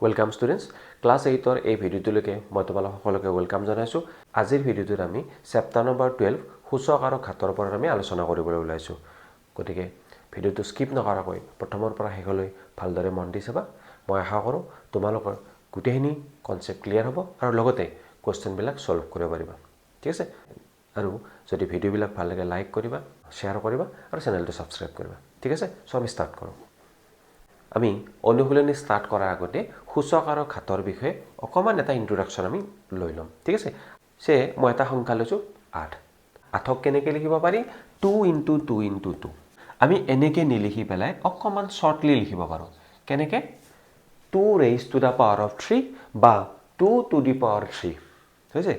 Welcome students, class 8 or এই ভিডিওটোলৈকে মই তোমালোক সকলোকে ওয়েলকাম জনাইছো। আজিৰ ভিডিওটোত আমি চেপ্টাৰ নম্বৰ 12 সূচক আৰু ঘাতৰ ওপৰত আমি আলোচনা কৰিবলৈ ওলাইছো। গতিকে ভিডিওটো স্কিপ নকৰাকৈ প্ৰথমৰ পৰা শেষলৈ ভালদৰে মন দি চাবা। মই আশা কৰোঁ তোমালোকৰ গোটেইখিনি কনসেপ্ট ক্লিয়াৰ হ'ব আৰু লগতে কোৱেশ্চনবিলাক সলভ কৰিব পাৰিবা। ঠিক আছে? আৰু যদি ভিডিওবিলাক ভাল লাগে লাইক কৰিবা, শ্বেয়াৰ কৰিবা আৰু চেনেলটো সাবস্ক্ৰাইব কৰিবা। ঠিক আছে? সো আমি স্টাৰ্ট কৰোঁ। আমি অনুশীলনী স্টাৰ্ট কৰাৰ আগতে সূচক আৰু ঘাতৰ বিষয়ে অকমান এটা ইন্ট্ৰোডাকশন আমি লৈ লম। ঠিক আছে? সে মই এটা সংখ্যা লৈছো 8। 8ক কেনেকৈ লিখিব পাৰি? 2 * 2 * 2। আমি এনেকৈ নিলিখি পেলাই অকমান শৰ্টলি লিখিব পাৰো। কেনেকৈ? 2 raised to the power of 3 বা 2 to the power 3। হৈছে?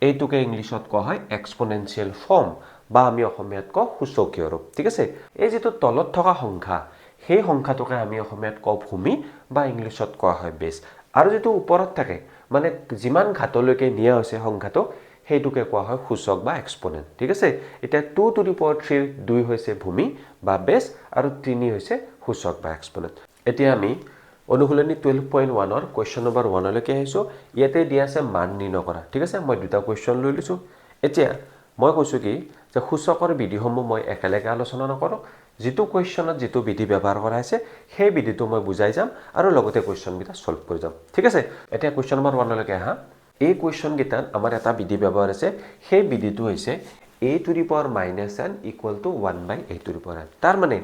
এইটোকে ইংলিছত কোৱা হয় এক্সপোনেনশিয়েল ফৰ্ম বা আমি অসমীয়াত কওঁ সূচকীয় ৰূপ। ঠিক আছে? এই যেটো তলত থকা সংখ্যা সেই সংখ্যাটোকে আমি অসমীয়াত কওঁ ভূমি বা ইংলিছত কোৱা হয় বেছ। আৰু যেটো ওপৰত থাকে মানে যিমান ঘাতলৈকে নিয়া হৈছে সংখ্যাটো সেইটোকে কোৱা হয় সূচক বা এক্সপোনেন্ট। ঠিক আছে? এটা 2 to the power 3 2 হৈছে ভূমি বা বেছ আৰু 3 হৈছে সূচক বা এক্সপোনেন্ট। এতিয়া আমি অনুশীলনী 12.1 ৰ কোৱেশ্চন নম্বৰ 1 লৈকে আহিছো। ইয়াতে দিয়া আছে মান নিৰ্ণয় কৰা। ঠিক আছে? মই দুটা কোৱেশ্চন লৈ লৈছো। এতিয়া মই কৈছো কি যে সূচকৰ বিধিসমূহ মই একেলগে আলোচনা নকৰো। যেটো কোৱেশ্চনত যেটো বিধি ব্যৱহাৰ কৰা হৈছে সেই বিধিটো মই বুজাই যাম আৰু লগতে কোৱেশ্চনবিটা সলভ কৰি যাম। ঠিক আছে? এতিয়া কোৱেশ্চন নম্বৰ 1 লৈকে আহা। এই কোৱেশ্চন গিটাত আমাৰ এটা বিধি ব্যৱহাৰ আছে। সেই বিধিটো হৈছে a to the power minus n equal to 1/a to the power n। তাৰ মানে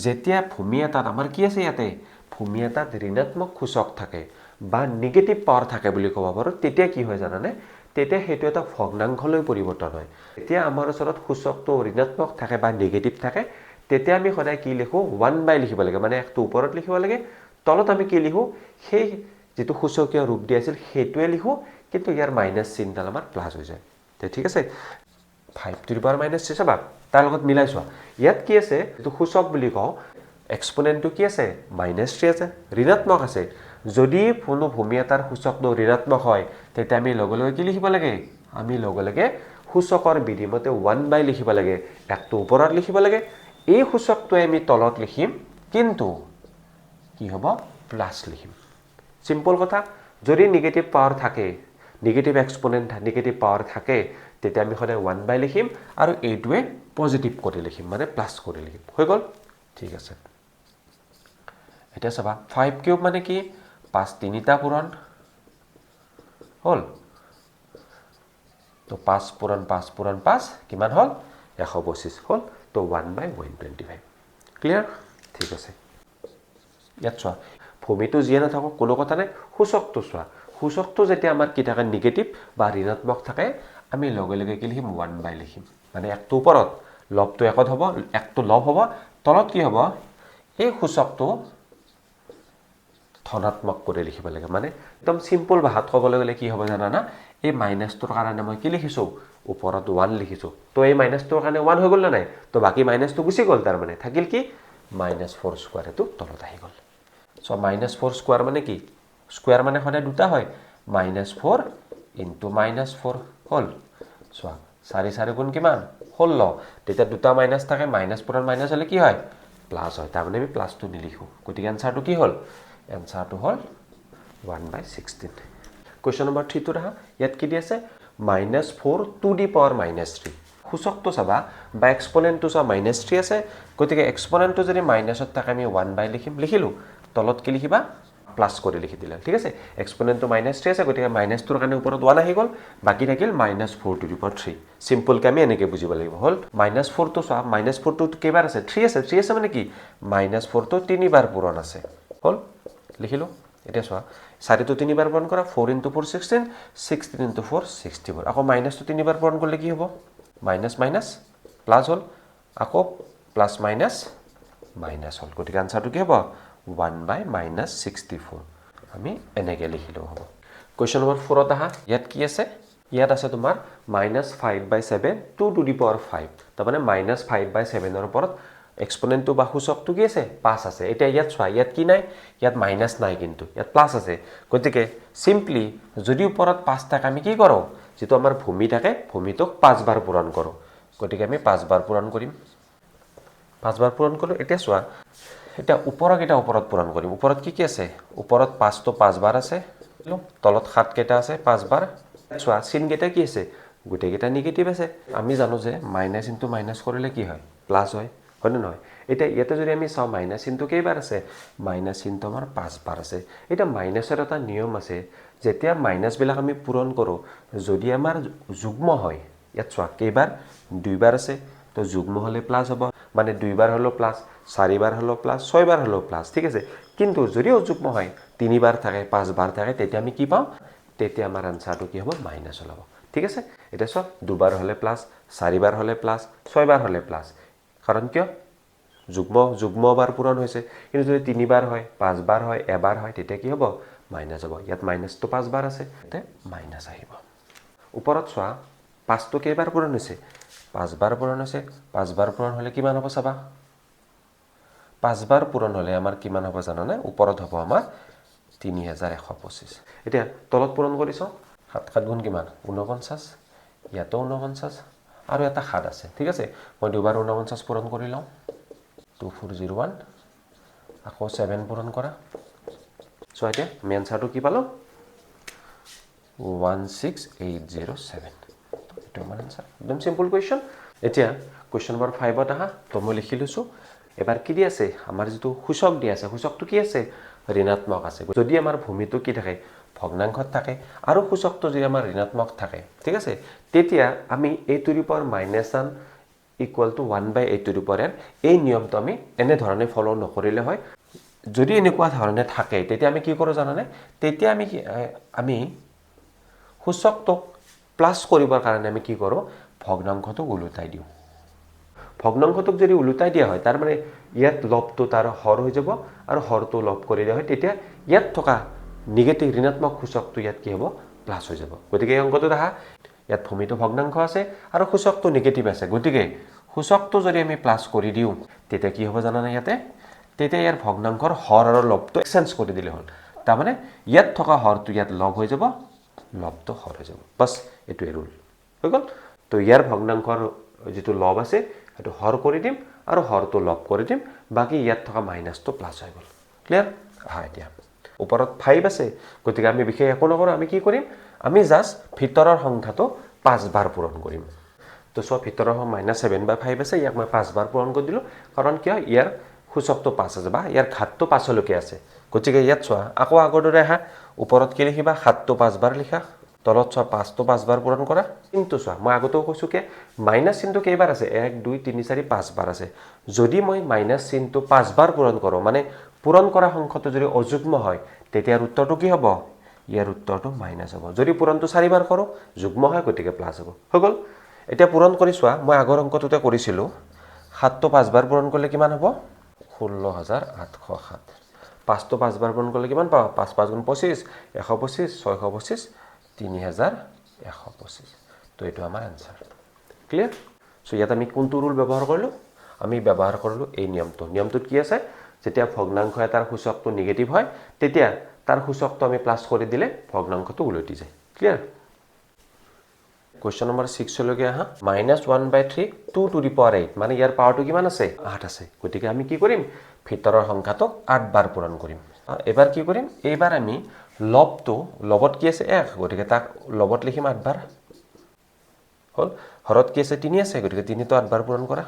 যেতিয়া ভূমি এটাত আমাৰ কি আছে ইয়াতে ভূমি এটাত ঋণাত্মক সূচক থাকে বা নেগেটিভ পাৱাৰ থাকে বুলি ক'ব পাৰো তেতিয়া কি হয় জানানে? তেতিয়া হেতু এটা ভগ্নাংশলৈ পৰিৱৰ্তন হয়। এতিয়া আমাৰ ওচৰত সূচকটো ঋণাত্মক থাকে বা নেগেটিভ থাকে তেতিয়া আমি সদায় কি লিখো 1/, লিখিব লাগে মানে একটো ওপৰত লিখিব লাগে তলত আমি কি লিখো সেই যেটো সূচকীয় ৰূপ দি আছিল হেতুৱে লিখো কিন্তু ইয়াৰ মাইনাস চিহ্নডাল আমাৰ প্লাস হৈ যায়। ঠিক আছে? 5 to the power minus 3 চাবা তাৰ লগত মিলাই চোৱা। ইয়াত কি আছে যেটো সূচক বুলি কওঁ এক্সপোনেন্টটো কি আছে -3 আছে ঋণাত্মক আছে। যদি কোনো ভূমি এটাৰ সূচকটো ঋণাত্মক হয় তেতিয়া আমি লগে লগে কি লিখিব লাগে? আমি লগে লগে সূচকৰ বিধিমতে 1/, লিখিব লাগে। একটো ওপৰত লিখিব লাগে। এই সূচকটো আমি তলত লিখিম কিন্তু কি হ'ব প্লাস লিখিম। সিম্পল কথা। যদি নেগেটিভ পাৱাৰ থাকে নেগেটিভ এক্সপোনেন্ট নেগেটিভ পাৱাৰ থাকে তেতিয়া আমি সদায় 1/, লিখিম আৰু এইটোৱে পজিটিভ কৰি লিখিম মানে প্লাস কৰি লিখিম। হৈ গল? ঠিক আছে। এটা চাবা 5 কিউব মানে কি 5 তিনিটা পূৰণ হল। তো 5 পূৰণ 5 পূৰণ 5 কিমান হল 125 হল। তো 1/125। ক্লিয়াৰ? ঠিক আছে। ইয়াত চোৱা ভূমিটো যিয়ে নাথাকক কোনো কথা নাই সূচকটো চোৱা। সূচকটো যেতিয়া আমাৰ কি থাকে নেগেটিভ বা ঋণাত্মক থাকে আমি লগে লগে কি লিখিম 1/, লিখিম মানে একটো ওপৰত লবটো একত হ'ব একটো লব হ'ব তলত কি হ'ব এই সূচকটো ধনাত্মক কৰি লিখিব লাগে। মানে একদম সিম্পল ভাষাত ক'বলৈ গ'লে কি হ'ব জানানা এই মাইনাসটোৰ কাৰণে মই কি লিখিছো ওপৰত 1 লিখিছো। তো এই মাইনাসটোৰ কাৰণে 1 হৈ গ'ল না নাই? তো বাকি মাইনাসটো গুচি গ'ল তাৰ মানে থাকিল কি -4 স্কয়াৰ এটো তলত আহি গ'ল। সো -4 স্কয়াৰ মানে কি স্কয়াৰ মানে সদায় দুটা হয় -4 * -4 হল। সো 4 4 গুণ কিমান 16। তেতিয়া দুটা মাইনাস থাকে মাইনাস পূৰণ মাইনাস হলে কি হয় প্লাস হয়। তাৰ মানে আমি প্লাসটো নিলিখো। গতিকে আনসাৰটো কি হল? এনসাৰটো হল 1/16। কোৱেশ্চন নম্বৰ 3 টো ৰাহা। ইয়াত কি দি আছে -4 to the power -3। সূচকটো চাবা বা এক্সপোনেন্টটো চাবা -3 আছে। গতিকে এক্সপোনেন্টটো যদি মাইনাসত থাকে আমি 1/, লিখিম লিখিলো তলত কি লিখিবা প্লাস কৰি লিখি দিলা। ঠিক আছে? এক্সপোনেন্টটো -3 আছে গতিকে মাইনাসটোৰ কাৰণে ওপৰত 1 আহি গ'ল বাকি থাকিল -4 to the power 3। সিম্পল কে আমি এনেকৈ বুজিব লাগিব। হল -4 টো চোৱা -4 টো কেইবাৰ আছে 3 আছে। 3 আছে মানে কি -4 টো 3 বাৰ পূৰণ আছে। হল লিখিলো। এতিয়া চোৱা 4 টো 3 বাৰ পূৰণ কৰা 4 * 4 16 16 * 4 64। আকৌ মাইনাসটো 3 বাৰ পূৰণ কৰিলে কি হ'ব মাইনাস মাইনাস প্লাস হল আকৌ প্লাস মাইনাস মাইনাস হল। গতিকে আনসাৰটো কি হ'ব 1/-64। আমি এনেকৈ লিখিলেও হ'ব। কোৱেশ্চন নম্বৰ 4 ত আহা। ইয়াত কি আছে ইয়াত আছে তোমাৰ -5/7 2 to the power 5। তাৰ মানে -5/7 ৰ ওপৰত এক্সপোনেন্টটো বা সূচকটো কি আছে 5 আছে। এতিয়া ইয়াত চোৱা ইয়াত কি নাই ইয়াত মাইনাস নাই কিন্তু ইয়াত প্লাস আছে। গতিকে সিম্পলি যদি ওপৰত 5 থাকে আমি কি কৰো যেটো আমাৰ ভূমি থাকে ভূমিটোক 5 বাৰ পূৰণ কৰো। গতিকে আমি 5 বাৰ পূৰণ কৰিম 5 বাৰ পূৰণ কৰিলো। এতিয়া চোৱা এতিয়া ওপৰত পূৰণ কৰিম ওপৰত কি আছে ওপৰত 5 তো 5 বাৰ আছে তলত 7 কেইটা আছে 5 বাৰ চোৱা চিন কেইটা কি আছে গোটেইকেইটা নিগেটিভ আছে আমি জানো যে মাইনাস ইনটু মাইনাস কৰিলে কি হয় প্লাস হয় হয়নে নহয় এটা ইয়াতে যদি আমি চাও মাইনাস ইনটু কেইবাৰ আছে মাইনাস ইনটু আমাৰ 5 বাৰ আছে এটা মাইনাসৰ এটা নিয়ম আছে যেতিয়া মাইনাস বিলাক আমি পূৰণ কৰো যদি আমাৰ যুগ্ম হয় ইয়াত চোৱা কেইবাৰ দুইবাৰ আছে তো যুগ্ম হলে প্লাস হ'ব মানে দুইবাৰ হলো প্লাস চাৰিবাৰ হলো প্লাস ছয়বাৰ হলো প্লাস ঠিক আছে কিন্তু যদি অযুগ্ম হয় তিনিবাৰ থাকে পাঁচবাৰ থাকে তেতিয়া আমি কি পাওঁ তেতিয়া আমাৰ আনসাৰটো কি হ'ব মাইনাস ওলাব ঠিক আছে এটা সব দুবাৰ হলে প্লাস চাৰিবাৰ হলে প্লাস ছয়বাৰ হলে প্লাস কাৰণ কিয় যুগ্মবাৰ পূৰণ হৈছে কিন্তু যদি তিনিবাৰ হয় পাঁচবাৰ হয় এবাৰ হয় তেতিয়া কি হ'ব মাইনাস হ'ব ইয়াত মাইনাস তো 5 বাৰ আছে তে মাইনাস আহিব ওপৰত চোৱা 5 তো কেইবাৰ পূৰণ হৈছে 5 বাৰ পূৰণ হৈছে 5 বাৰ পূৰণ হলে কিমান হ'ব চাবা 5 বাৰ পূৰণ হলে আমাৰ কিমান হ'ব জানানে ওপৰত হ'ব আমাৰ 3125 এতিয়া তলত পূৰণ কৰিছ 7 7 গুণ কিমান 49 ইয়াতো 49 আৰু এটা 7 আছে ঠিক আছে মই দুবাৰ 49 পূৰণ কৰি লওঁ 2401 আকৌ 7 পূৰণ কৰা সো এতিয়া আমি আনসাৰটো কি পালো 16807 এটো আমাৰ আনসাৰ একদম সিম্পল কোৱেশ্চন এতিয়া কোৱেশ্চন নম্বৰ 5 ত আহা তো মই লিখি লৈছো এবাৰ কি দি আছে আমাৰ যেটো সূচক দি আছে সূচকটো কি আছে ঋণাত্মক আছে যদি আমাৰ ভূমিটো কি থাকে ভগ্নাংশত থাকে আৰু সূচকটো যদি আমাৰ ঋণাত্মক থাকে ঠিক আছে তেতিয়া আমি a to the power minus 1 equal to 1/a to the power n এই নিয়মটো আমি এনে ধৰণে ফলো নকৰিলে হয় যদি এনেকুৱা ধৰণে থাকে তেতিয়া আমি কি কৰো জানানে তেতিয়া আমি সূচকটোক প্লাস কৰিবৰ কাৰণে আমি কি কৰো ভগ্নাংশটোক উলটাই দিও ভগ্নাংশটোক যদি উলটাই দিয়া হয় তাৰ মানে ইয়াত লবটো তাৰ হৰ হৈ যাব আৰু হৰটো লব কৰি দিয়া হয় তেতিয়া ইয়াত থকা নিগেটিভ ঋণাত্মক সূচকটো ইয়াত কি হ'ব প্লাস হৈ যাব গতিকে এই অংকটো দেখা ইয়াত ভূমিটো ভগ্নাংশ আছে আৰু সূচকটো নিগেটিভ আছে গতিকে সূচকটো যদি আমি প্লাস কৰি দিও তেতিয়া কি হ'ব জানানে ইয়াতে তেতিয়া ইয়াৰ ভগ্নাংশৰ হৰ আৰু লবটো এক্সচেঞ্জ কৰি দিলে হ'ল তাৰ মানে ইয়াত থকা হৰটো ইয়াত লব হৈ যাব লবটো হৰ হৈ যাব বাস এটোৱে ৰুল হৈ গল তো ইয়াৰ ভগ্নাংশৰ যেটো লব আছে এটো হৰ কৰি দিম আৰু হৰটো লব কৰি দিম বাকি ইয়াত থকা মাইনাসটো প্লাস হৈ গল ক্লিয়াৰ হয় এতিয়া ওপৰত 5 আছে গতিকে আমি বিশেষ একো নকৰো আমি কি কৰিম আমি জাস্ট ভিতৰৰ সংখ্যাটো 5 বাৰ পূৰণ কৰিম তো সব ভিতৰৰ -7/5 আছে ইয়াক মই 5 বাৰ পূৰণ কৰি দিলো কাৰণ কিয় ইয়াৰ সূচকটো 5 আছে বা ইয়াৰ ঘাতটো 5 লৈকে আছে গতিকে ইয়াত চোৱা আকৌ আগৰ দৰে আহা ওপৰত কি লিখিবা 7 তো 5 বাৰ লিখা তলত চোৱা 5 তো 5 বাৰ পূৰণ কৰা কিন্তু চোৱা মই আগতেও কৈছো কে মাইনাস চিহ্নটো কেইবাৰ আছে 1 2 3 4 5 বাৰ আছে যদি মই মাইনাস চিহ্নটো 5 বাৰ পূৰণ কৰো মানে পূৰণ কৰা সংখ্যাটো যদি অযুগ্ম হয় তেতিয়া উত্তৰটো কি হ'ব ইয়াৰ উত্তৰটো মাইনাস হ'ব যদি পূৰণটো 4 বাৰ কৰো যুগ্ম হয় গতিকে প্লাস হ'ব হৈ গল এতিয়া পূৰণ কৰি চোৱা মই আগৰ অংকটোতে কৰিছিলো 7 তো 5 বাৰ পূৰণ কৰিলে কিমান হ'ব 16807 5 তো 5 বাৰ পূৰণ কৰিলে কিমান পাও 5 5 গুণ 25 125 625 3125 তো এটো আমাৰ আনসাৰ ক্লিয়াৰ সো ইয়াত আমি কোনটো ৰুল ব্যৱহাৰ কৰিলো আমি ব্যৱহাৰ কৰিলো এই নিয়মটো কি আছে যেতিয়া ভগ্নাংশ এটাৰ সূচকটো নিগেটিভ হয় তেতিয়া তাৰ সূচকটো আমি প্লাস কৰি দিলে ভগ্নাংশটো উলটি যায় ক্লিয়াৰ কোৱেশ্চন নম্বৰ 6 লৈকে আহা -1/3 2 to the power 8 মানে ইয়াৰ পাৱাৰটো কিমান আছে 8 আছে গতিকে আমি কি কৰিম ভিতৰৰ সংখ্যাটোক 8 বাৰ পূৰণ কৰিম এবাৰ কি কৰিম এইবাৰ আমি লবত কি আছে 1 গতিকে তাক লবত লিখিম 8 বাৰ হল হৰত কি আছে 3 আছে গতিকে 3 তো 8 বাৰ পূৰণ কৰা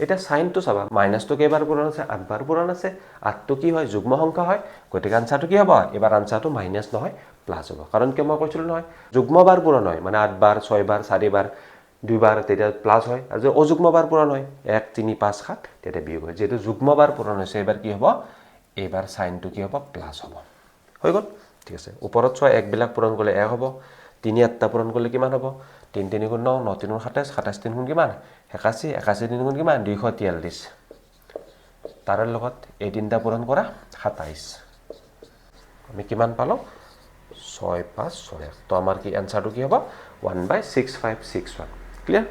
এটা সাইনটো চাবা মাইনাসটো কেইবাৰ পূৰণ আছে 8 বাৰ পূৰণ আছে 8 তো কি হয় যুগ্ম সংখ্যা হয় গতিকে আনসাৰটো কি হ'ব এবাৰ আনসাৰটো মাইনাস নহয় প্লাস হ'ব কাৰণ কি মই কৈছিলো নহয় যুগ্ম বাৰ পূৰণ হয় মানে 8 বাৰ 6 বাৰ 4 বাৰ 2 বাৰ তেতিয়া প্লাস হয় আৰু যদি অযুগ্ম বাৰ পূৰণ হয় 1 3 5 7 তেতিয়া বিয়োগ হয় যেটো যুগ্ম বাৰ পূৰণ হৈছে এবাৰ কি হ'ব এবাৰ সাইনটো কি হ'ব প্লাস হ'ব হৈ গল ঠিক আছে ওপৰত চোৱা 1 বিলাক পূৰণ কৰিলে 1 হ'ব 3 8টা পূৰণ কৰিলে কিমান হ'ব 3 3 গুণ 9 9 3 27 27 3 গুণ কিমান 81 81 3 গুণ কিমান 243 তাৰ লগত এই তিনটা পূৰণ কৰা 27 আমি কিমান পালো 6 5 6 তো আমাৰ কি আনসাৰটো কি হ'ব 1/6561 ক্লিয়াৰ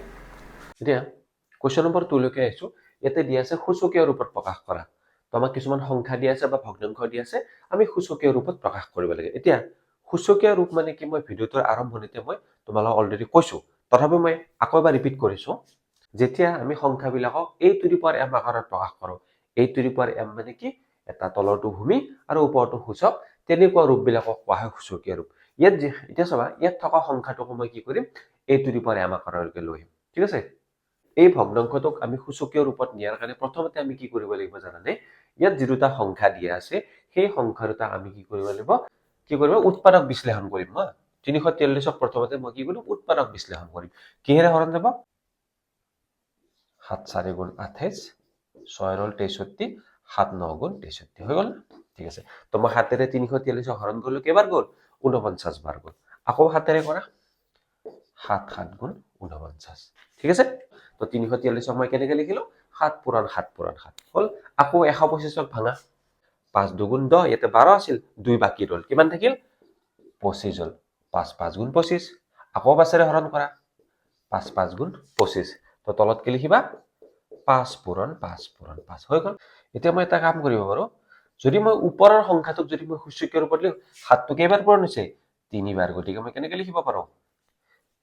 এতিয়া কোৱেশ্চন নম্বৰ 2 লৈকে আহিছো ইয়াতে দি আছে সূচকীয় ৰূপত প্ৰকাশ কৰা তো আমাক কিছুমান সংখ্যা দি আছে বা ভগ্নাংশ দি আছে আমি সূচকীয় ৰূপত প্ৰকাশ কৰিব লাগে এতিয়া সূচকীয় ৰূপ মানে কি মই ভিডিওটোৰ আৰম্ভণিতে মই তোমালোকক অলৰেডি কৈছো তথাপি মই আকৌ এবাৰ ৰিপিট কৰিছো যেতিয়া আমি সংখ্যাবিলাকক a to the power m আকাৰত প্ৰকাশ কৰো a to the power m মানে কি এটা তলৰটো ভূমি আৰু ওপৰটো সূচক তেনেকুৱা ৰূপবিলাকক কোৱা হয় সূচকীয় ৰূপ ইয়াত এতিয়া চাবা ইয়াত থকা সংখ্যাটোক মই কি কৰিম a to the power m আকাৰলৈকে লৈ আহিম ঠিক আছে এই ভগ্নাংশটোক আমি সূচকীয় ৰূপত নিয়াৰ কাৰণে প্ৰথমতে আমি কি কৰিব লাগিব জানানে ইয়াত যি দুটা সংখ্যা দিয়া আছে সেই সংখ্যা দুটা আমি কি কৰিব লাগিব উৎপাদক বিশ্লেষণ কৰিম হা 343ক প্ৰথমতে মই কি কৰিম উৎপাদক বিশ্লেষণ কৰিম কিহেৰে হৰণ যাব 7 4 গুণ 28 6 ৰল 63 7 9 গুণ 63 হৈ গল ঠিক আছে তো মই হাতেৰে 343ক হৰণ কৰিলো কেইবাৰ গল 49 বাৰ গল আকৌ হাতেৰে কৰা 7 7 গুণ 49 ঠিক আছে তো 343ক মই কেনেকৈ লিখিলো 7 পূৰণ 7 পূৰণ 7 হল আকৌ 125ক ভাঙা 5 দুগুণ 10 ইয়াতে 12 আছিল 2 বাকি ৰল কিমান থাকিল 25 হল 5 5 গুণ 25 আকৌ 5ৰে হৰণ কৰা 5 5 গুণ 25 তো তলত কি লিখিবা 5 পূৰণ 5 পূৰণ 5 হৈ গল এতিয়া মই এটা কাম কৰিব পাৰো যদি মই ওপৰৰ সংখ্যাটোক যদি মই সূচকীয় ৰূপত লিখো 7টো কেইবাৰ পূৰণ হৈছে 3 বাৰ গতিকে মই কেনেকৈ লিখিব পাৰো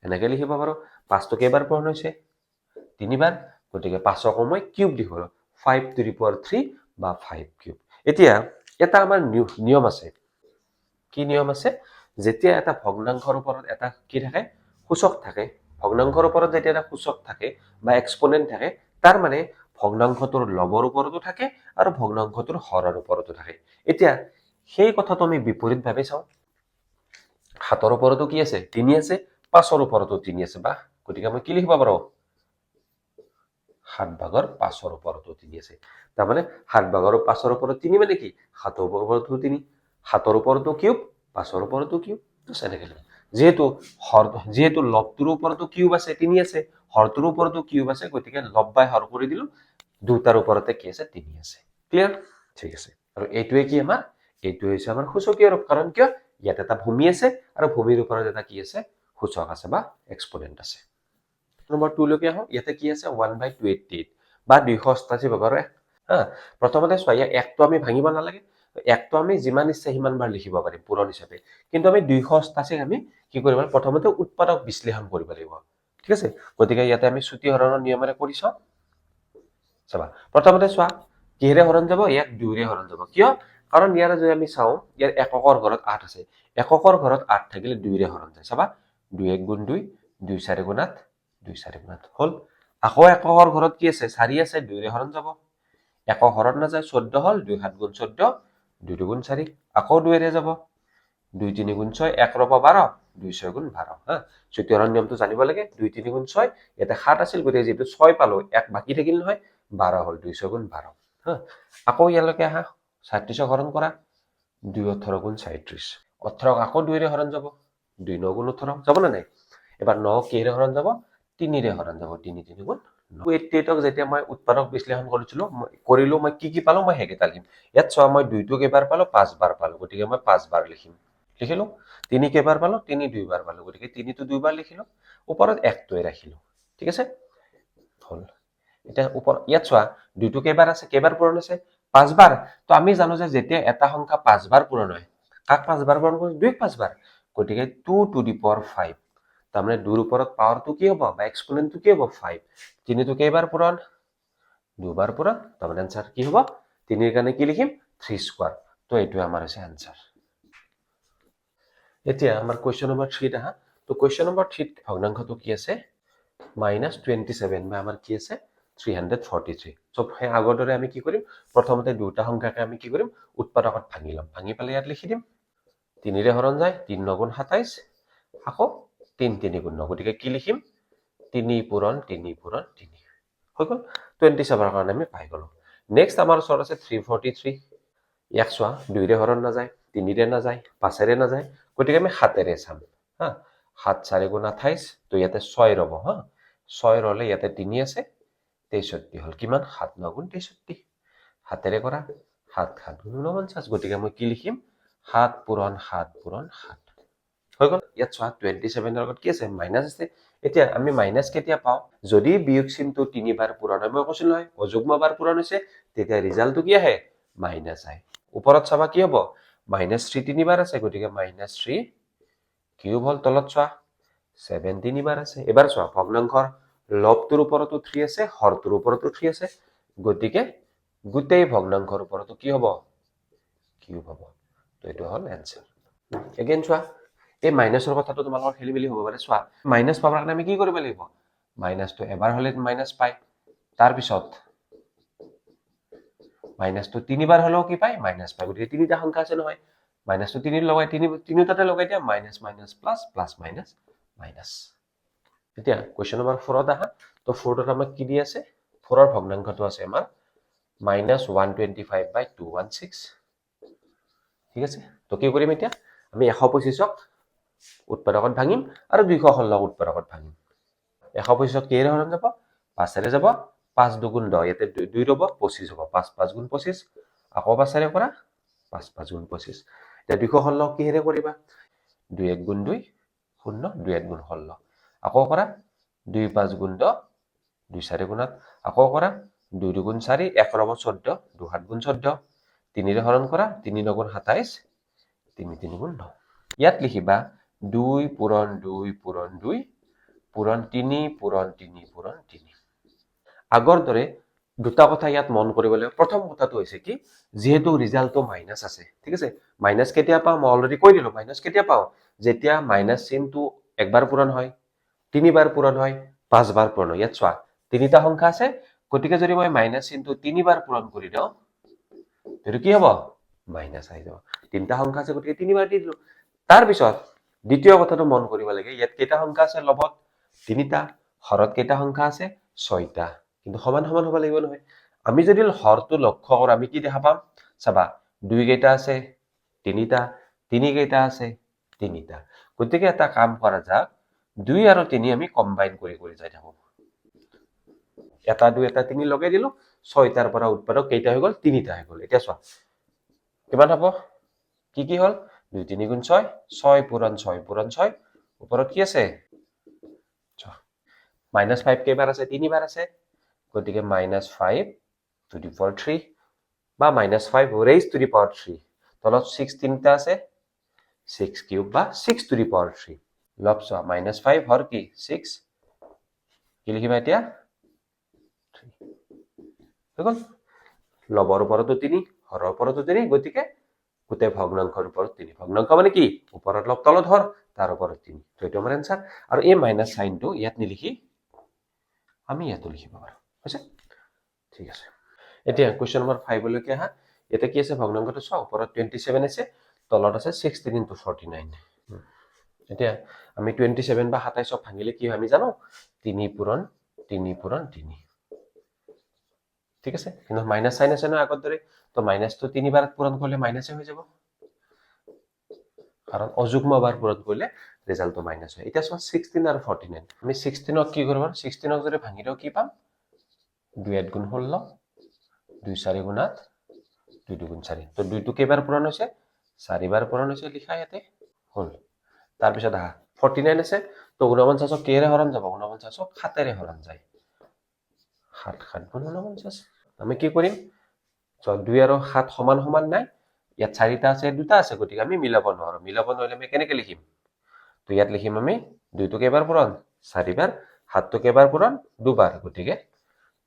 এনেকৈ লিখিব পাৰো 5টো কেইবাৰ পূৰণ হৈছে 3 বাৰ গতিকে 5ক মই কিউব লিখিব পাৰো 5 to the power 3 বা 5 কিউব এতিয়া এটা আমাৰ নিয়ম আছে কি নিয়ম আছে যেতিয়া এটা ভগ্নাংশৰ ওপৰত এটা কি থাকে সূচক থাকে ভগ্নাংশৰ ওপৰত যেতিয়া এটা সূচক থাকে বা এক্সপোনেন্ট থাকে তাৰ মানে ভগ্নাংশটোৰ লবৰ ওপৰতো থাকে আৰু ভগ্নাংশটোৰ হৰৰ ওপৰতো থাকে এতিয়া সেই কথাটো আমি বিপৰীতভাৱে চাওঁ 7ৰ ওপৰতো কি আছে 3 আছে 5ৰ ওপৰতো 3 আছে বা গতিকে মই কি লিখিব পাৰো 7 ভাগৰ 5ৰ ওপৰতো 3 আছে তাৰমানে 7 ভাগৰ 5ৰ ওপৰত 3 মানে কি 7ৰ ওপৰতো 3 7ৰ ওপৰতো কিউব 5ৰ ওপৰতো কিউব তো এনেকৈ যেহেতু লবটোৰ ওপৰতো কিউব আছে 3 আছে হৰটোৰ ওপৰতো কিউব আছে গতিকে লব বাই হৰ কৰি দিলো দুটাৰ ওপৰতে কি আছে 3 আছে ক্লিয়াৰ ঠিক আছে আৰু এইটোৱে কি আমাৰ এইটো হৈছে আমাৰ সূচকীয় ৰূপ কাৰণ কিয় ইয়াত এটা ভূমি আছে আৰু ভূমিৰ ওপৰত এটা কি আছে সূচক আছে বা এক্সপোনেন্ট আছে নম্বৰ 2 লৈকে আহো ইয়াতে কি আছে 1/288 বা 288 ভাগৰ হা প্ৰথমতে চোৱা একটো আমি ভাঙিব নালাগে একটো আমি যিমান ইচ্ছা সিমান বাৰ লিখিব পাৰিম পূৰণ হিচাপে কিন্তু আমি 288 আমি কি কৰিব লাগিব প্ৰথমতে উৎপাদক বিশ্লেষণ কৰিব লাগিব ঠিক আছে গতিকে ইয়াতে আমি ছুটি হৰণৰ নিয়মেৰে কৰি চাওঁ চাবা প্ৰথমতে চোৱা কিহেৰে হৰণ যাব ইয়াক 2ৰে হৰণ যাব কিয় কাৰণ ইয়াৰ যদি আমি চাওঁ ইয়াৰ এককৰ ঘৰত 8 আছে এককৰ ঘৰত 8 থাকিলে 2ৰে হৰণ যায় চাবা 2 1 গুণ 2 2 4 গুণ 8 2 4 গুণ 8 হল আকৌ এককৰ ঘৰত কি আছে 4 আছে 2ৰে হৰণ যাব একক হৰত নাযায় 14 হল 2 7 গুণ 14 2 2 গুণ 4 আকৌ 2ৰে যাব 2 3 গুণ 6 1 ৰ পৰা 12 2 6 গুণ 12 হা ছুটি হৰণৰ নিয়মটো জানিব লাগে 2 3 গুণ 6 ইয়াতে 7 আছিল গতিকে যেটো 6 পালো 1 বাকি থাকিল নহয় 12 হল 2 6 গুণ 12 হা আকৌ ইয়ালৈকে আহা 37 হৰণ কৰা 2 18 গুণ 37 18 আকৌ 2ৰে হৰণ যাব 2 9 গুণ 18 যাব না নাই এবাৰ 9 কেৰে হৰণ যাব 3ৰে হৰণ যাব 3 3 গুণ 88ক যেতিয়া মই উৎপাদক বিশ্লেষণ কৰিলো মই কি পালো মই হেগেটা লিখিম ইয়াত চোৱা মই 2টো কেইবাৰ পালো 5 বাৰ পালো গতিকে মই 5 বাৰ লিখিম লিখিলো 3 কেইবাৰ পালো 3 2 বাৰ পালো গতিকে 3টো 2 বাৰ লিখিলো ওপৰত 1টোৱে ৰাখিলো ঠিক আছে হল এটা ওপৰত ইয়াত চোৱা 2টো কেইবাৰ আছে কেইবাৰ পূৰণ আছে 5 বাৰ তো আমি জানো যে যেতিয়া এটা সংখ্যা 5 বাৰ পূৰণ হয় কাক 5 বাৰ পূৰণ কৰি 2ক 5 বাৰ গতিকে 2 to the power 5 তাৰমানে 2ৰ ওপৰত পাৱাৰটো কি হ'ব বা এক্সপোনেন্টটো কি হ'ব 5 3টো কেইবাৰ পূৰণ দুবাৰ পূৰণ তাৰমানে আনসাৰ কি হ'ব 3ৰ কাৰণে কি লিখিম 3 স্কয়াৰ তো এইটো আমাৰ আছে আনসাৰ এতিয়া আমাৰ কোৱেশ্চন নম্বৰ 3 আহা তো কোৱেশ্চন নম্বৰ 3 ভগ্নাংশটো কি আছে -27 বা আমাৰ কি আছে 343 সো সেই আগৰ দৰে আমি কি কৰিম প্ৰথমতে দুটা সংখ্যাকে আমি কি কৰিম উৎপাদকত ভাঙি লম ভাঙি পেলাই ইয়াত লিখি দিম 3ৰে হৰণ যায় 3 9 গুণ 27 আকৌ 3 3 গুণ 9 গতিকে কি লিখিম 3 পূৰণ 3 পূৰণ 3 হৈ গল 27 কাৰণে আমি পাই গলো নেক্সট আমাৰ ওচৰত আছে 343 ইয়াক চোৱা 2ৰে হৰণ নাযায় 3ৰে নাযায় 5ৰে নাযায় গতিকে আমি 7ৰে চাম হা 7 4 গুণ 28 তো ইয়াতে 6 ৰব হা 6 ৰলে ইয়াতে 3 আছে 63 হল কিমান 7 9 গুণ 63 7ৰে কৰা 7 7 গুণ 49 গতিকে মই কি লিখিম 7 পূৰণ 7 পূৰণ 7 হৈ গল ইয়াত চোৱা 27 ৰ আগত কি আছে মাইনাস আছে এতিয়া আমি মাইনাস কেতিয়া পাও যদি বিয়োগ চিনটো 3 বাৰ পূৰণ হয় মই কৈছিল নহয় অযুগ্ম বাৰ পূৰণ হৈছে তেতিয়া ৰিজাল্টটো কি আহে মাইনাস আহে ওপৰত চাবা কি হ'ব -3 3 বাৰ আছে গতিকে -3 কিউব হল তলত চোৱা 7 3 বাৰ আছে এবাৰ চোৱা ভগ্নাংশৰ লবটোৰ ওপৰতো 3 আছে হৰটোৰ ওপৰতো 3 আছে গতিকে গোটেই ভগ্নাংশৰ ওপৰতো কি হ'ব কিউব হ'ব তো এইটো হ'ল এনসাৰ এগেইন চোৱা এই মাইনাসৰ কথাটো তোমালোকৰ খেলি মেলি হ'ব পাৰে চোৱা মাইনাস পাবৰ কাৰণে আমি কি কৰিব লাগিব মাইনাসটো এবাৰ হ'লে মাইনাস পায় তাৰ পিছত মাইনাসটো তিনিবাৰ হলেও কি পায় মাইনাস পায় গতিকে তিনিটা সংখ্যা আছে নহয় মাইনাসটো তিনি লগাই তিনিটাতে লগাই দিয়া minus minus plus plus minus minus এতিয়া কোৱেশ্চন নম্বৰ 4ত আহা তো 4ত আমাক কি দি আছে 4ৰ ভগ্নাংশটো আছে আমাৰ -125/216 ঠিক আছে তো কি কৰিম এতিয়া আমি 125ক উৎপাদকত ভাঙিম আৰু 216ক উৎপাদকত ভাঙিম 125ক কেৰে হৰণ যাব 5ৰে যাব 5 2 10 ইয়াতে 2 ৰব 25 হ'ব 5 5 গুণ 25 আকৌ 5ৰে কৰা 5 5 গুণ 25 এতিয়া 216 কিহেৰে কৰিবা 2 1 গুণ 2 0 2 1 গুণ 16 আকৌ কৰা 2 5 গুণ 10 2 4 গুণত আকৌ কৰা 2 2 গুণ 4 1 ৰব 14 2 7 গুণ 14 3ৰে হৰণ কৰা 3 9 গুণ 27 3 3 গুণ 9 ইয়াত লিখিবা 2 পূৰণ 2 পূৰণ 2 পূৰণ 3 পূৰণ 3 পূৰণ 3 আগৰ দৰে দুটা কথা ইয়াত মন কৰিব লাগিব প্ৰথম কথাটো হৈছে কি যেহেতু ৰিজাল্টটো মাইনাস আছে ঠিক আছে মাইনাস কেতিয়া পাও মই অলৰেডি কৈ দিলো মাইনাস কেতিয়া পাও যেতিয়া মাইনাস চিনটো একবাৰ পূৰণ হয় তিনিবাৰ পূৰণ হয় পাঁচবাৰ পূৰণ হয় ইয়াত চোৱা তিনিটা সংখ্যা আছে গতিকে যদি মই মাইনাস চিনটো তিনিবাৰ পূৰণ কৰি দিও তেটো কি হ'ব মাইনাস আহি যাব তিনিটা সংখ্যা আছে গতিকে তিনিবাৰ দি দিলো তাৰ পিছত দ্বিতীয় কথাটো মন কৰিব লাগে ইয়াত কেইটা সংখ্যা আছে লবত তিনিটা হৰত কেইটা সংখ্যা আছে 6টা কিন্তু সমান সমান হ'ব লাগিব নহয় আমি যদি হৰটো লক্ষ্য কৰো আমি কি দেখা পাম চাবা 2 কেইটা আছে 3টা 3 কেইটা আছে 3টা গতিকে এটা কাম কৰা যাক 2 আৰু 3 আমি কম্বাইন কৰি যাই থাকো এটা 2 এটা 3 লগাই দিলো 6টাৰ পৰা উৎপাদক কেইটা হৈ গল 3টা হৈ গল এতিয়া চোৱা কিমান হ'ব কি হ'ল 2 3 গুণ 6 6 পূৰণ 6 পূৰণ 6 ওপৰত কি আছে -5 কেইবাৰ আছে তিনিবাৰ আছে গতিকে -5 to the power 3 বা -5 raised to the power 3 তলত 6 তিনিটা আছে 6 কিউব বা 6 to the power 3 লব চোৱা -5 হৰ কি 6 কি লিখিবা এতিয়া 3 দেখুন লবৰ ওপৰতো 3 হৰৰ ওপৰতো 3 গতিকে গোটেই ভগ্নাংশৰ ওপৰত 3 ভগ্নাংশ মানে কি ওপৰত লব তলত হৰ তাৰ ওপৰত 3 তো এইটো আমাৰ আনসাৰ আৰু এই মাইনাস সাইনটো ইয়াত নিলিখি আমি ইয়াতো লিখিব পাৰো হৈছে ঠিক আছে এতিয়া কোৱেশ্চন নম্বৰ 5 লৈকে আহা এটা কি আছে ভগ্নাংশটো চাও ওপৰত 27 আছে তলত আছে 16 into 49 এতিয়া আমি 27 বা 27ক ভাঙিলে কি হয় আমি জানো 3 পূৰণ 3 পূৰণ 3 ঠিক আছে কিন্তু মাইনাস সাইন আছে না আগৰ দৰে তো মাইনাসটো তিনিবাৰ পূৰণ কৰিলে মাইনাসে হৈ যাব কাৰণ অযুগ্মবাৰ পূৰণ কৰিলে ৰিজাল্টটো মাইনাস হয় এতিয়া চোৱা 16 আৰু 49 আমি 16ক কি কৰিব 16ক যদি ভাঙি দিও কি পাম 2 8 গুণ 16 2 4 গুণ 8 2 2 গুণ 4 তো 2 টো কেইবাৰ পূৰণ হৈছে 4 বাৰ পূৰণ হৈছে লিখা ইয়াতে হল তাৰ পিছত আহা 49 আছে তো 49ক কেৰে হৰণ যাব 49ক 7ৰে হৰণ যায় 7 7 গুণ 49 আমি কি কৰিম তো 2 আৰু 7 সমান সমান নাই ইয়াত 4টা আছে 2টা আছে গতিকে আমি মিলাব নোৱাৰিলে আমি কেনেকৈ লিখিম তো ইয়াত লিখিম আমি 2 টো কেইবাৰ পূৰণ 4 বাৰ 7 টো কেইবাৰ পূৰণ 2 বাৰ গতিকে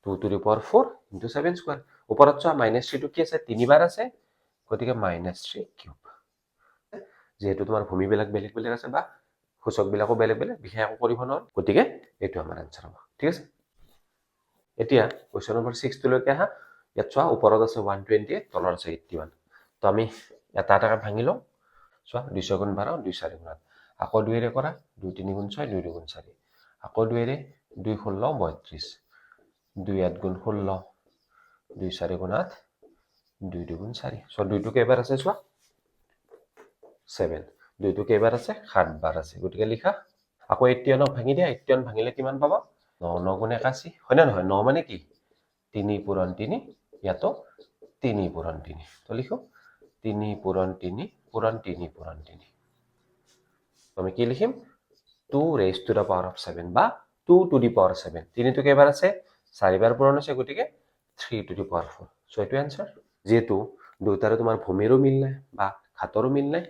2 to the power 4 into 7 square ওপৰত চোৱা -3 টো কি আছে 3 বাৰ আছে গতিকে -3 কিউব যেহেতু তোমাৰ ভূমি বিলাক বেলেগ বেলেগ আছে বা সূচক বিলাকো বেলেগ বেলেগ বিশেষ একো কৰিব নোৱাৰো গতিকে এইটো আমাৰ আনসাৰ হ'ব ঠিক আছে এতিয়া কোৱেশ্চন নম্বৰ 6 লৈকে আহা ইয়াত চোৱা ওপৰত আছে 128 তলত আছে 81 তো আমি এটা এটাকে ভাঙি লওঁ চোৱা 200 গুণ 12 2 4 গুণ 8 আকৌ 2 ৰে কৰা 2 3 গুণ 6 2 2 গুণ 4 আকৌ 2 ৰে 2 16 32 2 8 গুণ 16 2 4 গুণ 8 2 2 গুণ 4 সো 2 টো কেইবাৰ আছে চোৱা 7 2 টো কেইবাৰ আছে 7 বাৰ আছে গতিকে লিখা আকৌ 81ক ভাঙি দিয়া 81 ভাঙিলে কিমান পাবা 9 9 গুণ 81 হয় না নহয় 9 মানে কি 3 পূৰণ 3 ইয়াতো 3 পূৰণ 3 তো লিখো 3 পূৰণ 3 পূৰণ 3 পূৰণ 3 আমি কি লিখিম 2 raised to the power of 7 বা 2 to the power 7 3 টো কেইবাৰ আছে 4 বাৰ পূৰণ হৈছে গতিকে 3 to the power 4 সো এইটো আনসাৰ যেহেতু দুটাৰে তোমাৰ ভূমিৰো মিল নাই বা ঘাতৰো মিল নাই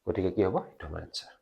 গতিকে কি হ'ব এইটো আমাৰ আনসাৰ